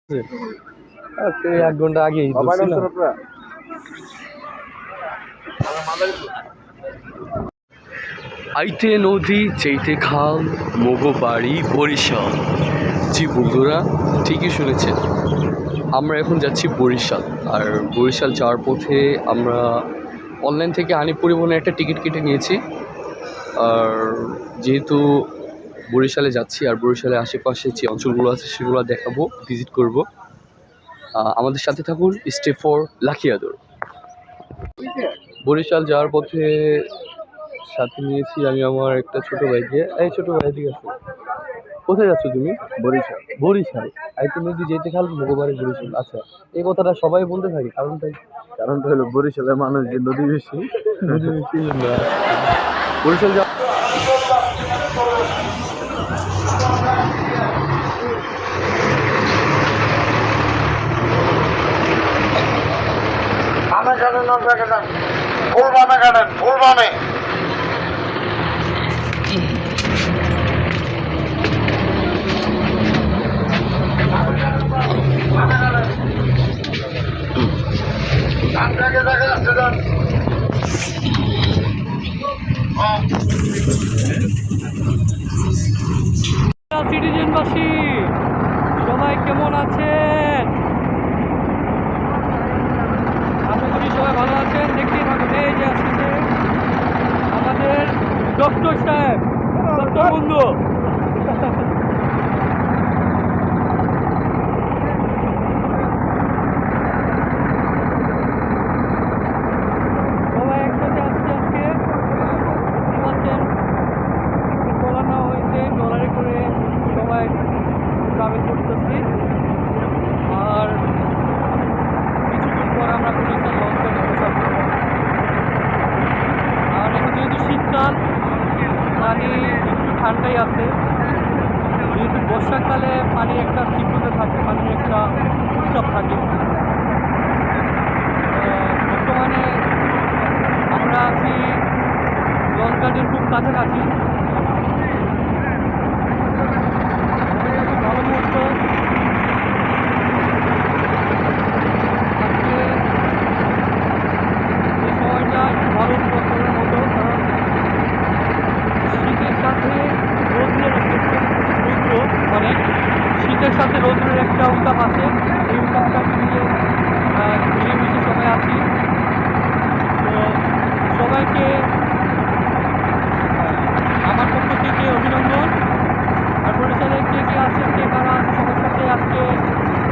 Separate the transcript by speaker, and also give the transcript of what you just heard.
Speaker 1: এক ঘন্টা আগেই আইতে নদী যেতে খাল মগো বাড়ি বরিশাল। জি বন্ধুরা, ঠিকই শুনেছেন, আমরা এখন যাচ্ছি বরিশাল। আর বরিশাল যাওয়ার পথে আমরা অনলাইন থেকে হানি পরিবহনে একটা টিকিট কেটে নিয়েছি। আর যেহেতু বরিশালে যাচ্ছি আর বরিশালের আশেপাশে যে অঞ্চলগুলো আছে সেগুলো দেখাবো, ভিজিট করব। আমাদের সাথে থাকুন, স্টে ফর লাকি আদর। বরিশাল যাওয়ার পথে সাথে নিয়েছি আমি আমার একটা ছোট ভাইকে। এই ছোট ভাই, ঠিক আছে, কোথায় যাচ্ছ তুমি? বরিশাল। বরিশাল আইতে নদী যেতে খাল মগবাড়ি বরিশাল। আচ্ছা, এই কথাটা সবাই বলতে থাকে, কারণটা হলো বরিশালের মানুষ যে নদী বেশি, নদী বেশি। বরিশাল যা
Speaker 2: ফুলবামে
Speaker 1: সিটিজেনবাসী সবাই কেমন আছেন? আশা করি সবাই ভালো আছেন। দেখতেই থাকুন, এই যে আসছে আমাদের ডক্টর সাহেব, ডক্টর বন্ধু। সবাই একসাথে আসছে আজকে, দেখতে পাচ্ছেন ট্রলার নেওয়া হয়েছে, ট্রলারে করে সবাই ট্রাভেল করতেছি। আর কিছুদিন পর আমরা বরিশাল লঞ্চ করে পৌঁছাবো। আর এখন যেহেতু শীতকাল, পানি একটু ঠান্ডাই আছে। যেহেতু বর্ষাকালে পানি একটা তীব্রতা থাকে, পানির একটা উত্তাপ থাকে। বর্তমানে আমরা আছি লঞ্চ ঘাটের খুব কাছাকাছি। ভালো মুহূর্ত। আজকে এই সময়টা একটু ভালো উপভোগ করার মতো, কারণ শীতের সাথে রৌদ্রের শীতের সাথে রৌদ্রের একটা উত্তাপ আছে। এই উত্তাপটা মিলিয়ে মিলেমিশে সবাই আছি। তো সবাইকে